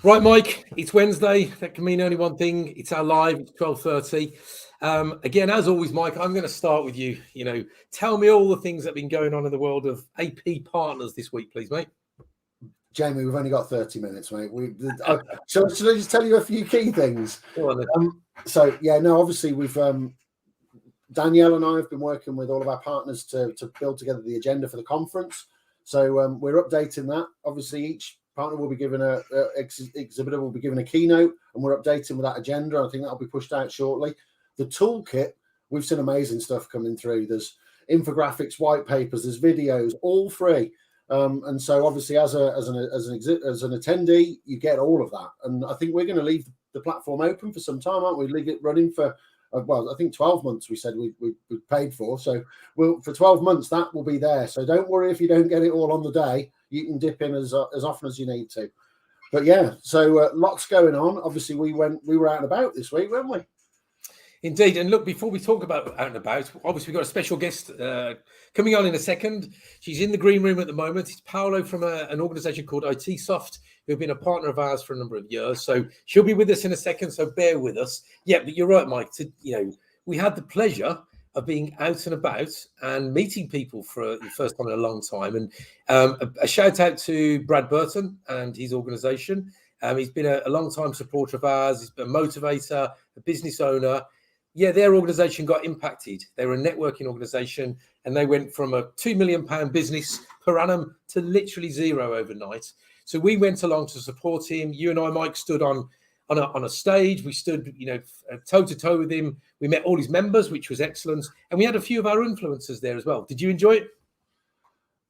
Right, Mike, it's Wednesday. That can mean only one thing. It's our live. It's 12:30. Again, as always, Mike, I'm going to start with you. Tell me all the things that have been going on in the world of AP partners this week, please, mate. Jamie, we've only got 30 minutes, mate. Shall I just tell you a few key things? Obviously we've Danielle and I have been working with all of our partners to build together the agenda for the conference. So we're updating that. Obviously, each partner will be given exhibitor will be given a keynote, and we're updating with that agenda. I think that'll be pushed out shortly. The toolkit, we've seen amazing stuff coming through. There's infographics, white papers, there's videos, all free. And so obviously as an attendee, you get all of that. And I think we're going to leave the platform open for some time, aren't we? Leave it running for I think 12 months we said we paid for. So for 12 months that will be there. So don't worry if you don't get it all on the day. You can dip in as often as you need to. But yeah, so lots going on. Obviously we were out and about this week, weren't we? Indeed. And look, before we talk about out and about, obviously we've got a special guest coming on in a second. She's in the green room at the moment. It's Paola from an organisation called Itesoft, who've been a partner of ours for a number of years. So she'll be with us in a second, so bear with us. Yeah, but you're right, Mike. We had the pleasure of being out and about and meeting people for the first time in a long time. And a shout out to Brad Burton and his organisation. He's been a long-time supporter of ours. He's been a motivator, a business owner. Yeah, their organisation got impacted. They were a networking organisation, and they went from a £2 million business per annum to literally zero overnight. So we went along to support him. You and I, Mike, stood on a stage. We stood, toe to toe with him. We met all his members, which was excellent, and we had a few of our influencers there as well. Did you enjoy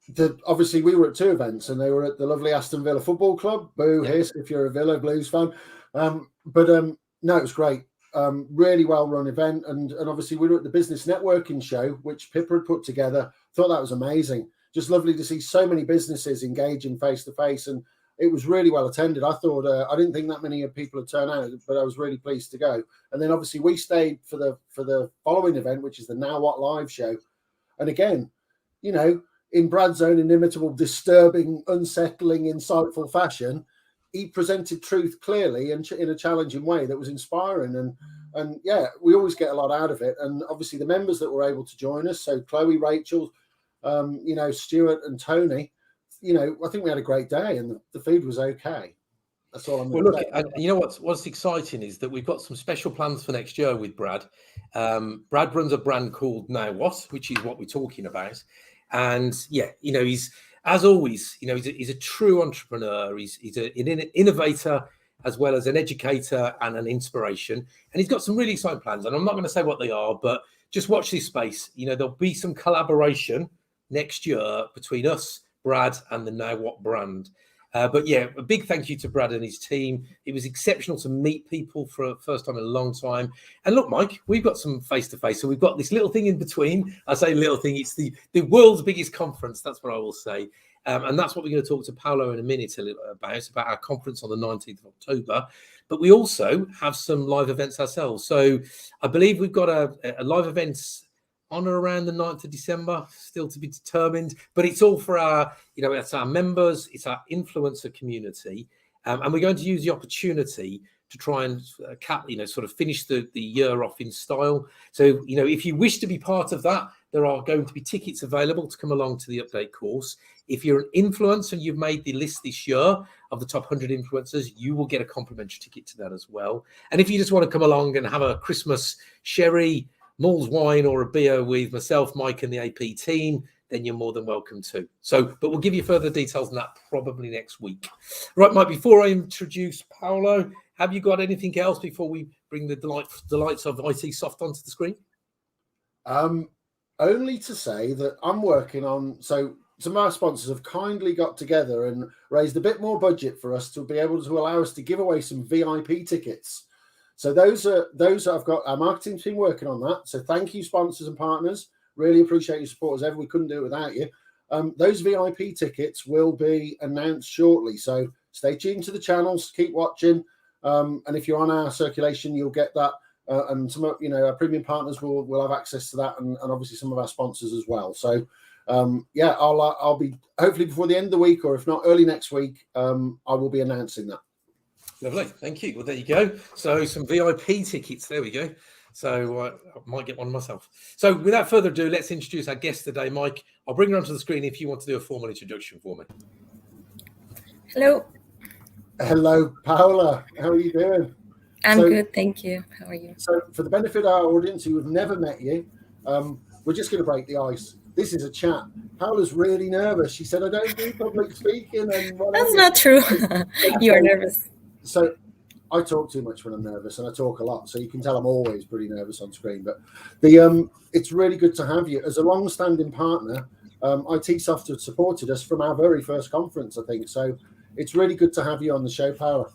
it? Obviously, we were at two events, and they were at the lovely Aston Villa Football Club. Boo, hiss if you're a Villa Blues fan. No, it was great. Really well-run event, and obviously we were at the business networking show, which Pippa had put together. Thought that was amazing. Just lovely to see so many businesses engaging face-to-face, and it was really well attended. I thought I didn't think that many people had turned out, but I was really pleased to go. And then obviously we stayed for the following event, which is the Now What Live show. And again, in Brad's own inimitable, disturbing, unsettling, insightful fashion, he presented truth clearly and in a challenging way that was inspiring. And yeah, we always get a lot out of it. And obviously the members that were able to join us, so Chloe, Rachel, Stuart and Tony, I think we had a great day, and the food was okay. That's all I'm going to say. And you know what's exciting is that we've got some special plans for next year with Brad. Brad runs a brand called Now What, which is what we're talking about. And yeah, he's, as always, he's a true entrepreneur. He's an innovator as well as an educator and an inspiration. And he's got some really exciting plans. And I'm not going to say what they are, but just watch this space. There'll be some collaboration next year between us, Brad, and the Now What brand. But yeah, a big thank you to Brad and his team. It was exceptional to meet people for a first time in a long time. And look, Mike, we've got some face-to-face. So we've got this little thing in between. I say little thing, it's the world's biggest conference. That's what I will say. And that's what we're going to talk to Paolo in a minute about our conference on the 19th of October. But we also have some live events ourselves. So I believe we've got a live event on or around the 9th of December, still to be determined, but it's all for our, it's our members, it's our influencer community. And we're going to use the opportunity to try and sort of finish the year off in style. So, if you wish to be part of that, there are going to be tickets available to come along to the update course. If you're an influencer and you've made the list this year of the top 100 influencers, you will get a complimentary ticket to that as well. And if you just want to come along and have a Christmas sherry, Mull's wine or a beer with myself, Mike and the AP team, then you're more than welcome to. So, but we'll give you further details on that probably next week. Right, Mike, before I introduce Paolo, have you got anything else before we bring the delights of Itesoft onto the screen? Only to say that I'm working on, so some of our sponsors have kindly got together and raised a bit more budget for us to be able to allow us to give away some VIP tickets. So those I've got our marketing team working on that. So thank you, sponsors and partners. Really appreciate your support as ever. We couldn't do it without you. Those VIP tickets will be announced shortly. So stay tuned to the channels, keep watching. And if you're on our circulation, you'll get that. And some of our premium partners will have access to that, and obviously some of our sponsors as well. So I'll be hopefully before the end of the week, or if not early next week, I will be announcing that. Lovely, thank you. Well, there you go. So some VIP tickets. There we go. So I might get one myself. So without further ado, let's introduce our guest today, Mike. I'll bring her onto the screen if you want to do a formal introduction for me. Hello. Hello, Paola. How are you doing? I'm good, thank you. How are you? So for the benefit of our audience who have never met you, we're just going to break the ice. This is a chat. Paola's really nervous. She said, I don't do public speaking. And whatever. That's not true. You are nervous. So I talk too much when I'm nervous, and I talk a lot. So you can tell I'm always pretty nervous on screen. But it's really good to have you. As a long-standing partner, Itesoft have supported us from our very first conference, I think. So it's really good to have you on the show, Paola.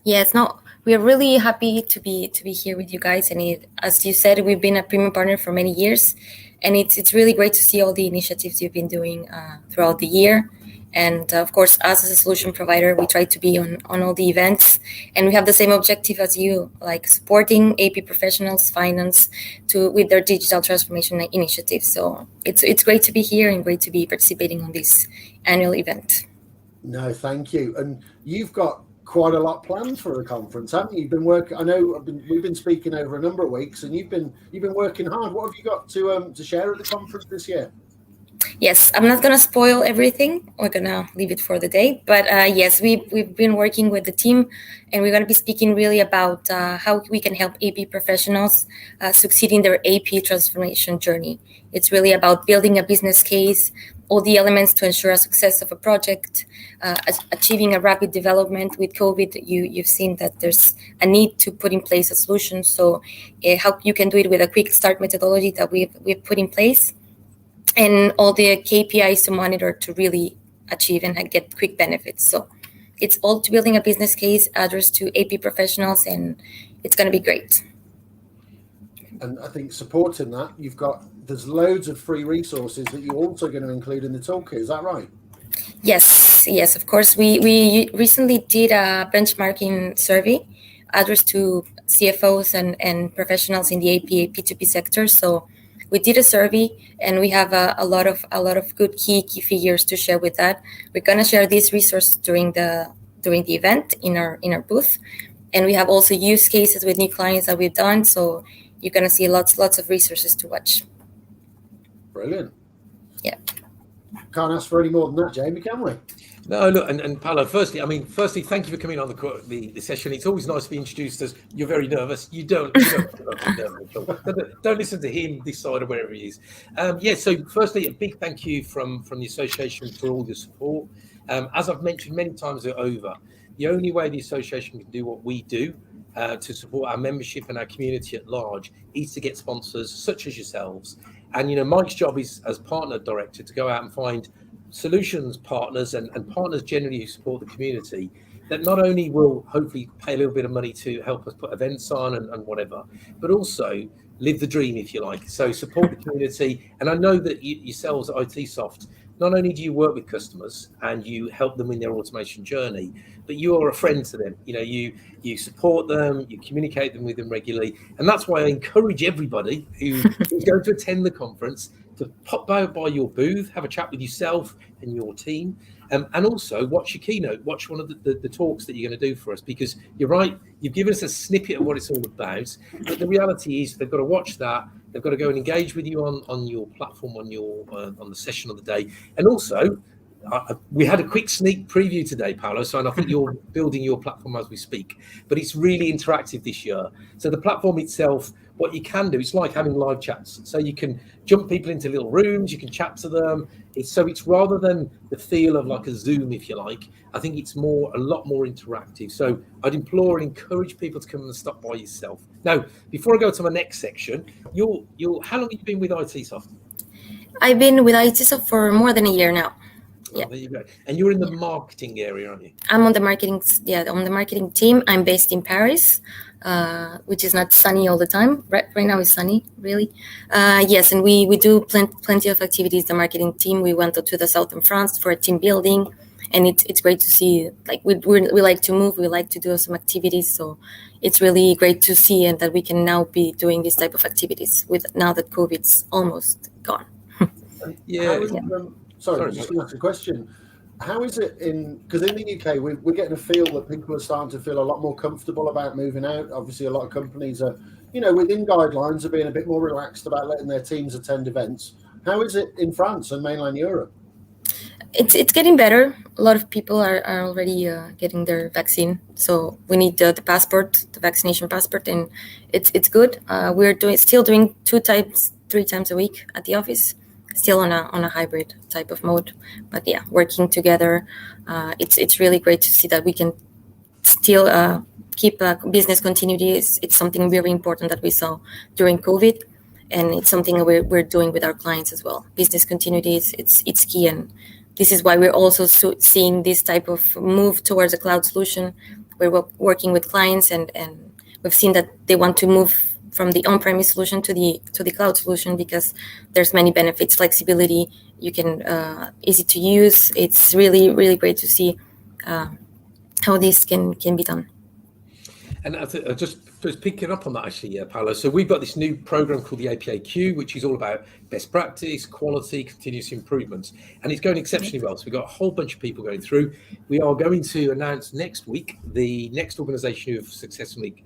Yes, no, we are really happy to be here with you guys. And as you said, we've been a premium partner for many years, and it's really great to see all the initiatives you've been doing throughout the year. And of course, us as a solution provider, we try to be on all the events, and we have the same objective as you, like supporting AP professionals, finance, with their digital transformation initiatives. So it's great to be here and great to be participating on this annual event. No, thank you. And you've got quite a lot planned for the conference, haven't you? You've been working. I know we've been speaking over a number of weeks, and you've been working hard. What have you got to share at the conference this year? Yes, I'm not gonna spoil everything. We're gonna leave it for the day. But yes, we've been working with the team, and we're gonna be speaking really about how we can help AP professionals succeed in their AP transformation journey. It's really about building a business case, all the elements to ensure a success of a project, achieving a rapid development. With COVID, you've seen that there's a need to put in place a solution. So how you can do it with a quick start methodology that we've put in place, and all the KPIs to monitor to really achieve and get quick benefits. So it's all to building a business case addressed to AP professionals, and it's going to be great. And I think supporting that, there's loads of free resources that you're also going to include in the toolkit. Is that right? Yes, of course. We recently did a benchmarking survey addressed to CFOs and professionals in the AP P2P sector. So we did a survey, and we have a lot of good key figures to share with that. We're going to share this resource during the event in our booth, and we have also use cases with new clients that we've done. So you're going to see lots of resources to watch. Brilliant. Yeah. Can't ask for any more than that, Jamie, can we? No, look, and Paola, firstly, thank you for coming on the session. It's always nice to be introduced as you're very nervous. You don't be nervous at all. Don't listen to him this side or wherever he is. So firstly, a big thank you from the association for all your support. As I've mentioned many times over, the only way the association can do what we do to support our membership and our community at large is to get sponsors such as yourselves. And Mike's job is, as partner director, to go out and find solutions partners and partners generally who support the community that not only will hopefully pay a little bit of money to help us put events on and whatever, but also live the dream, if you like. So support the community. And I know that yourselves at Itesoft, not only do you work with customers and you help them in their automation journey, but you are a friend to them. You support them, you communicate with them regularly. And that's why I encourage everybody who's going to attend the conference to pop by your booth, have a chat with yourself and your team, and also watch your keynote, watch one of the talks that you're going to do for us, because you're right, you've given us a snippet of what it's all about, but the reality is they've got to watch that, they've got to go and engage with you on your platform, on the session of the day. And also, we had a quick sneak preview today, Paola, and I think you're building your platform as we speak, but it's really interactive this year. So the platform itself, what you can do, it's like having live chats. So you can jump people into little rooms, you can chat to them. It's rather than the feel of like a Zoom, if you like, I think it's a lot more interactive. So I'd implore and encourage people to come and stop by yourself. Now, before I go to my next section, how long have you been with Itesoft? I've been with Itesoft for more than a year now. Yeah. Oh, there you go. And you're in the marketing area, aren't you? I'm on the marketing team. I'm based in Paris, which is not sunny all the time. Right now it's sunny, really. Yes, and we do plenty of activities, the marketing team. We went to the south of France for a team building, and it's great to see, like we like to move, we like to do some activities. So it's really great to see, and that we can now be doing this type of activities now that COVID's almost gone. Sorry, just to ask a question. How is it because in the UK, we're getting a feel that people are starting to feel a lot more comfortable about moving out. Obviously, a lot of companies are, within guidelines, are being a bit more relaxed about letting their teams attend events. How is it in France and mainland Europe? It's getting better. A lot of people are already getting their vaccine, so we need the passport, the vaccination passport, and it's good. We're still doing 3 times a week at the office, still on a hybrid type of mode. But yeah, working together, it's really great to see that we can still keep business continuity. It's something very important that we saw during COVID, and it's something that we're doing with our clients as well. Business continuity it's key, and this is why we're also seeing this type of move towards a cloud solution. We're working with clients, and we've seen that they want to move from the on-premise solution to the cloud solution because there's many benefits, flexibility. You can easy to use. It's really, really great to see how this can be done. And just picking up on that, actually, Paola. So we've got this new program called the APAQ, which is all about best practice, quality, continuous improvement, and it's going exceptionally well. So we've got a whole bunch of people going through. We are going to announce next week the next organisation who have successfully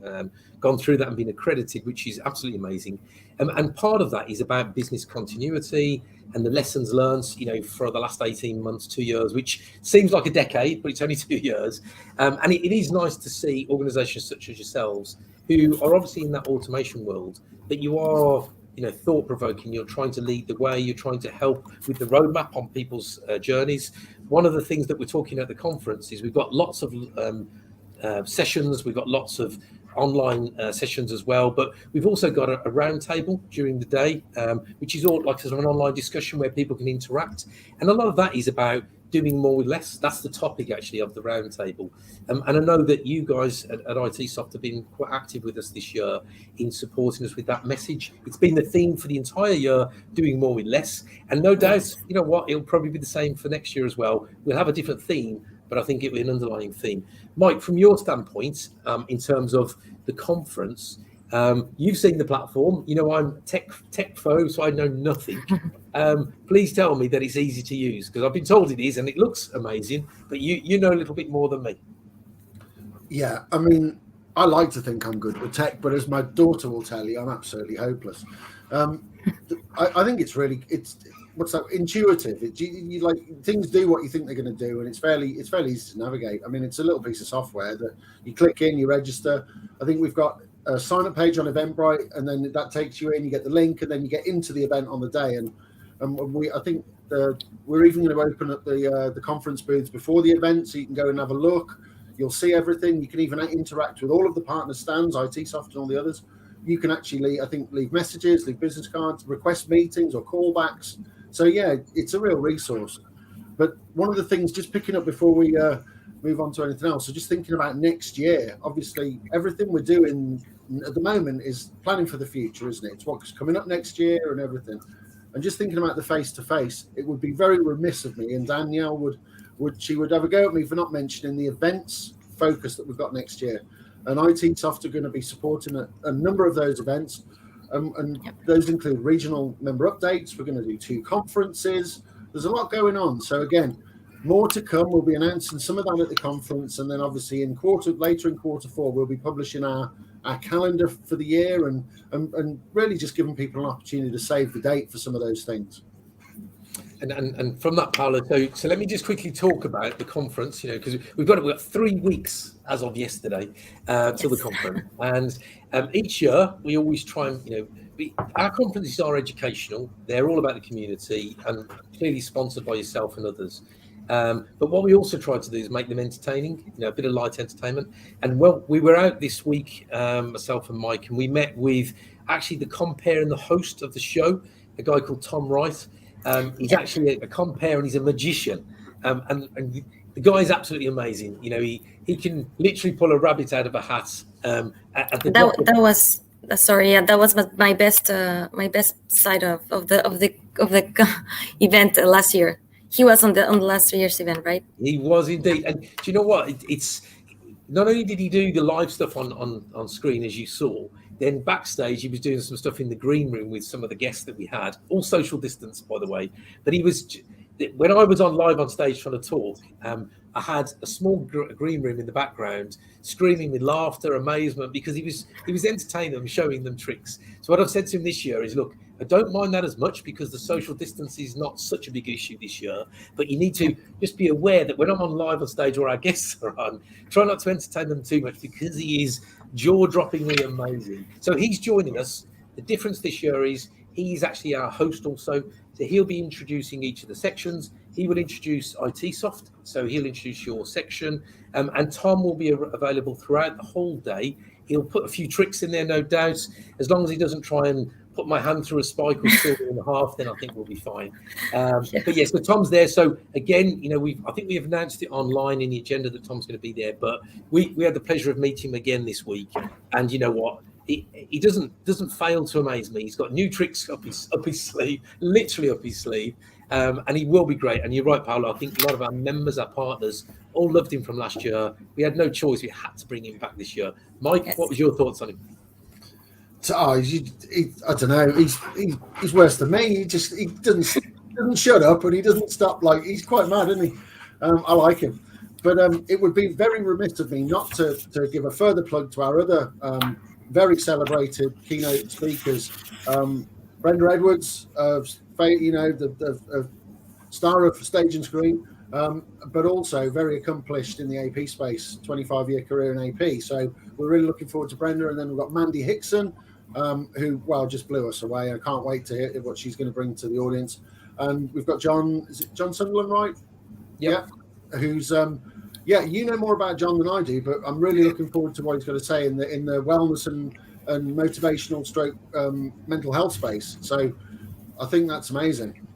gone through that and been accredited, which is absolutely amazing. And part of that is about business continuity and the lessons learned, for the last 18 months, 2 years, which seems like a decade, but it's only 2 years. And it is nice to see organisations such as yourselves, who are obviously in that automation world, that you are, thought-provoking. You're trying to lead the way. You're trying to help with the roadmap on people's journeys. One of the things that we're talking at the conference is we've got lots of sessions. We've got lots of online sessions as well, but we've also got a round table during the day, which is all like sort of an online discussion where people can interact, and a lot of that is about doing more with less. That's the topic actually of the round table, and I know that you guys at Itesoft have been quite active with us this year in supporting us with that message. It's been the theme for the entire year, doing more with less, and no doubt, it'll probably be the same for next year as well. We'll have a different theme, but I think it will be an underlying theme. Mike, from your standpoint, in terms of the conference, you've seen the platform. I'm tech foe, so I know nothing. Please tell me that it's easy to use, because I've been told it is, and it looks amazing. But you know a little bit more than me. Yeah, I mean, I like to think I'm good with tech, but as my daughter will tell you, I'm absolutely hopeless. I think it's what's that, intuitive. You like, things do what you think they're going to do, and it's fairly easy to navigate. I mean, it's a little piece of software that you click in, you register. I think we've got a sign-up page on Eventbrite, and then that takes you in. You get the link, and then you get into the event on the day. And I think we're even going to open up the conference booths before the event, so you can go and have a look. You'll see everything. You can even interact with all of the partner stands, Itesoft and all the others. You can actually, I think, leave messages, leave business cards, request meetings or callbacks. So yeah, it's a real resource. But one of the things, just picking up before we move on to anything else, so just thinking about next year, obviously everything we're doing at the moment is planning for the future, isn't it? It's what's coming up next year and everything. And just thinking about the face-to-face, it would be very remiss of me, and Danielle would have a go at me for not mentioning the events focus that we've got next year. And Itesoft are going to be supporting a number of those events. And those include regional member updates. We're going to do 2 conferences. There's a lot going on. So again, more to come. We'll be announcing some of that at the conference, and then obviously later in quarter 4, we'll be publishing our calendar for the year, and really just giving people an opportunity to save the date for some of those things. And from that, Paola, so let me just quickly talk about the conference, because we've got 3 weeks as of yesterday till the conference. And each year we always try and, our conferences are educational. They're all about the community and clearly sponsored by yourself and others. But what we also try to do is make them entertaining, a bit of light entertainment. And we were out this week, myself and Mike, and we met with actually the compere and the host of the show, a guy called Tom Wright. He's actually a compere and he's a magician, and the guy is absolutely amazing. He can literally pull a rabbit out of a hat. That was my best side of the event last year. He was on the last year's event, right? He was indeed. And do you know what? It's not only did he do the live stuff on screen, as you saw, then backstage he was doing some stuff in the green room with some of the guests that we had, all social distance, by the way. But when I was live on stage trying to talk, I had a small green room in the background screaming with laughter, amazement, because he was entertaining them, showing them tricks. So what I've said to him this year is, look, I don't mind that as much because the social distance is not such a big issue this year, but you need to just be aware that when I'm on live on stage or our guests are on, try not to entertain them too much because he is jaw-droppingly amazing. So he's joining us. The difference this year is he's actually our host also. So he'll be introducing each of the sections. He will introduce Itesoft, so he'll introduce your section. And Tom will be available throughout the whole day. He'll put a few tricks in there, no doubt. As long as he doesn't try and put my hand through a spike or saw it in half, then I think we'll be fine. But yes, so Tom's there. So again, I think we have announced it online in the agenda that Tom's going to be there. But we had the pleasure of meeting him again this week. And you know what? He doesn't fail to amaze me. He's got new tricks up his sleeve, literally up his sleeve, and he will be great. And you're right, Paola. I think a lot of our members, our partners, all loved him from last year. We had no choice; we had to bring him back this year. Mike, yes. What was your thoughts on him? I don't know. He's worse than me. He doesn't shut up, and he doesn't stop. Like, he's quite mad, isn't he? I like him, but it would be very remiss of me not to give a further plug to our other. Very celebrated keynote speakers, Brenda Edwards, the star of Stage and Screen, but also very accomplished in the AP space, 25-year career in AP. So we're really looking forward to Brenda. And then we've got Mandy Hickson, who, just blew us away. I can't wait to hear what she's going to bring to the audience. And we've got John Sunderland, right? Yep. Yeah. Who's... you know more about John than I do, but I'm really looking forward to what he's going to say in the wellness and motivational stroke mental health space. So I think that's amazing.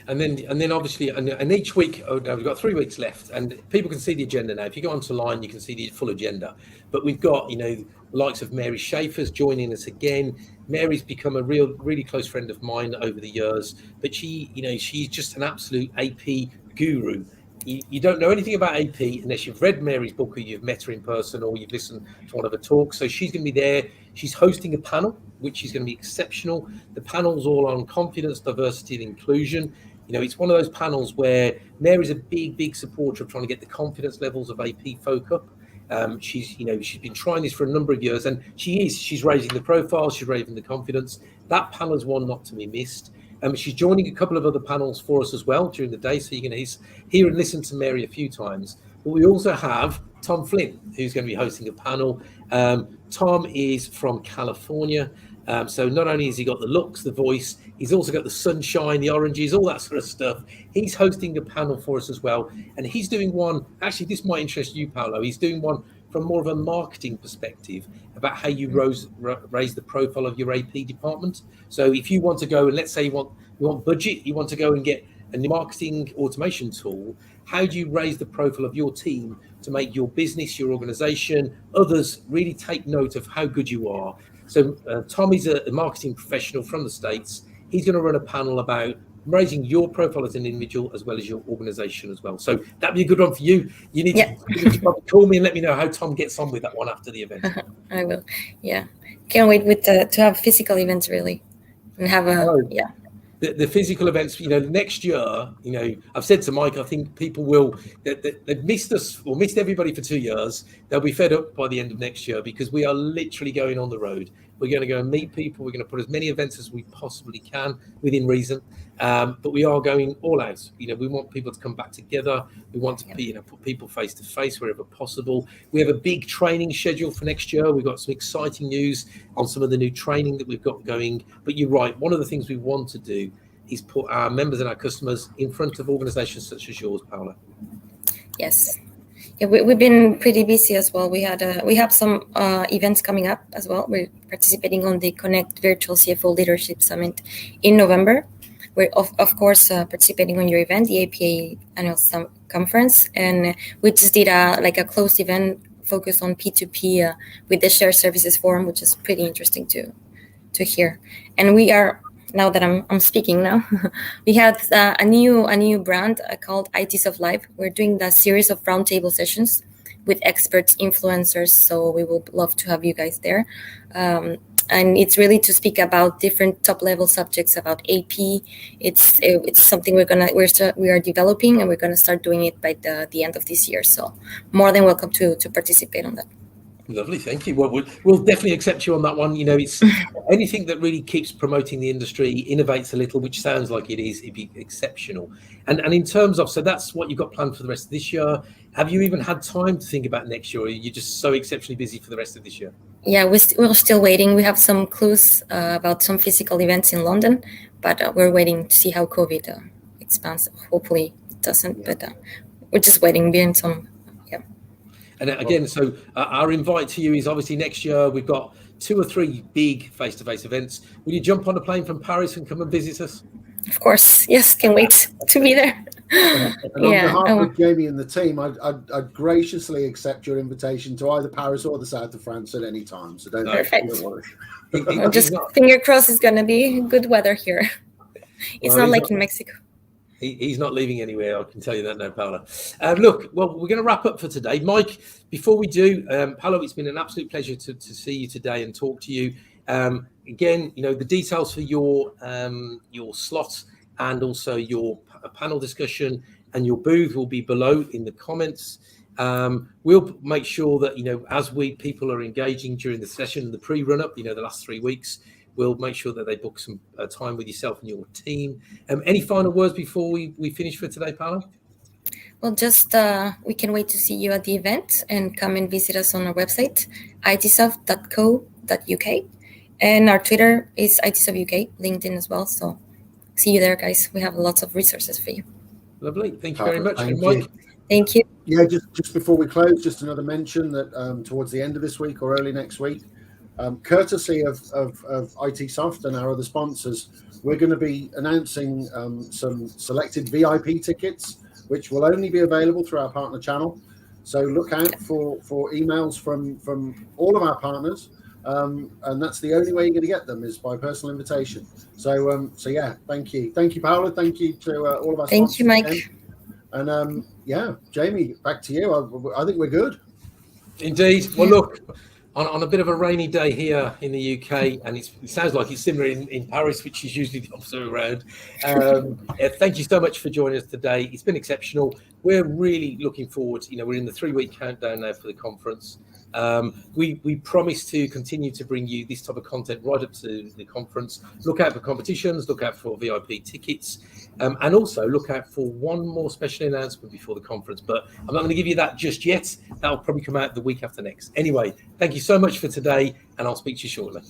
And then obviously, and each week, we've got 3 weeks left, and people can see the agenda now. If you go onto line, you can see the full agenda. But we've got, the likes of Mary Schaefer's joining us again. Mary's become a really close friend of mine over the years, but she's just an absolute AP guru. You don't know anything about AP unless you've read Mary's book or you've met her in person or you've listened to one of her talks. So she's going to be there. She's hosting a panel, which is going to be exceptional. The panel's all on confidence, diversity, and inclusion. It's one of those panels where Mary's a big supporter of trying to get the confidence levels of AP folk up. She's been trying this for a number of years, and she's raising the profile, she's raising the confidence. That panel is one not to be missed. She's joining a couple of other panels for us as well during the day, so you're going to hear and listen to Mary a few times. But we also have Tom Flynn, who's going to be hosting a panel. Tom is from California, so not only has he got the looks, the voice, he's also got the sunshine, the oranges, all that sort of stuff. He's hosting a panel for us as well, and he's doing one. Actually, this might interest you, Paolo. He's doing one from more of a marketing perspective about how you raise the profile of your AP department. So if you want to go and let's say you want budget, you want to go and get a new marketing automation tool, how do you raise the profile of your team to make your business, your organization, others really take note of how good you are? So Tom is a marketing professional from the States. He's going to run a panel about raising your profile as an individual as well as your organization as well. So that'd be a good one for you. You need to probably call me and let me know how Tom gets on with that one after the event. I will. Yeah. Can't wait to have physical events really and have the physical events, next year, I've said to Mike, I think people they've missed us or missed everybody for 2 years. They'll be fed up by the end of next year because we are literally going on the road. We're going to go and meet people. We're going to put as many events as we possibly can within reason. But we are going all out. We want people to come back together. We want to put people face to face wherever possible. We have a big training schedule for next year. We've got some exciting news on some of the new training that we've got going. But you're right. One of the things we want to do is put our members and our customers in front of organizations such as yours, Paola. Yes. Yeah, we've been pretty busy as well. We have some events coming up as well. We're participating on the Connect Virtual CFO Leadership Summit in November. We're of course participating on your event, the APA Annual Conference, and we just did a closed event focused on P2P with the Shared Services Forum, which is pretty interesting to hear. And we are, now that I'm speaking now, we have a new brand called Itesoft Live. We're doing a series of roundtable sessions with experts, influencers. So we would love to have you guys there. and it's really to speak about different top level subjects about AP. It's something we are developing, and we're gonna start doing it by the end of this year. So more than welcome to participate on that. Lovely, thank you. Well, we'll definitely accept you on that one. You know, it's anything that really keeps promoting the industry, innovates a little, which sounds like it is, it'd be exceptional. And in terms of, so that's what you've got planned for the rest of this year. Have you even had time to think about next year, or are you just so exceptionally busy for the rest of this year? Yeah, we're still waiting. We have some clues about some physical events in London, but we're waiting to see how COVID expands. Hopefully it doesn't, but we're just waiting behind some. And again, so our invite to you is obviously next year. We've got 2 or 3 big face-to-face events. Will you jump on a plane from Paris and come and visit us? Of course, yes. Can't wait to be there. And on behalf of Jamie and the team, I'd graciously accept your invitation to either Paris or the south of France at any time. So don't worry. Just finger crossed it's going to be good weather here. It's not like in Mexico. He's not leaving anywhere, I can tell you that now, Paola. Look, well, we're going to wrap up for today. Mike, before we do, Paola, it's been an absolute pleasure to see you today and talk to you. Again, you know, the details for your slot and also your panel discussion and your booth will be below in the comments. We'll make sure that, you know, as people are engaging during the session, the pre-run-up, you know, the last 3 weeks, we'll make sure that they book some time with yourself and your team. Any final words before we finish for today, Paola? Well, just we can wait to see you at the event and come and visit us on our website, itesoft.co.uk. And our Twitter is Itesoft UK, LinkedIn as well. So see you there, guys. We have lots of resources for you. Lovely. Thank you very much. Thank Mike. you. Thank you. Yeah, just before we close, just another mention that towards the end of this week or early next week, courtesy of Itesoft and our other sponsors, we're going to be announcing some selected VIP tickets, which will only be available through our partner channel. So look out for emails from all of our partners, and that's the only way you're going to get them is by personal invitation. So yeah, thank you, Paola. Thank you to all of our sponsors. Thank you, Mike. Again. And yeah, Jamie, back to you. I think we're good. Indeed. Well, look. On a bit of a rainy day here in the UK, and it sounds like it's similar in Paris, which is usually the opposite around. Thank you so much for joining us today. It's been exceptional. We're really looking forward. You know, we're in the 3-week countdown now for the conference. We promise to continue to bring you this type of content right up to the conference. Look out for competitions, look out for VIP tickets, and also look out for one more special announcement before the conference. But I'm not going to give you that just yet. That'll probably come out the week after next. Anyway, thank you so much for today, and I'll speak to you shortly.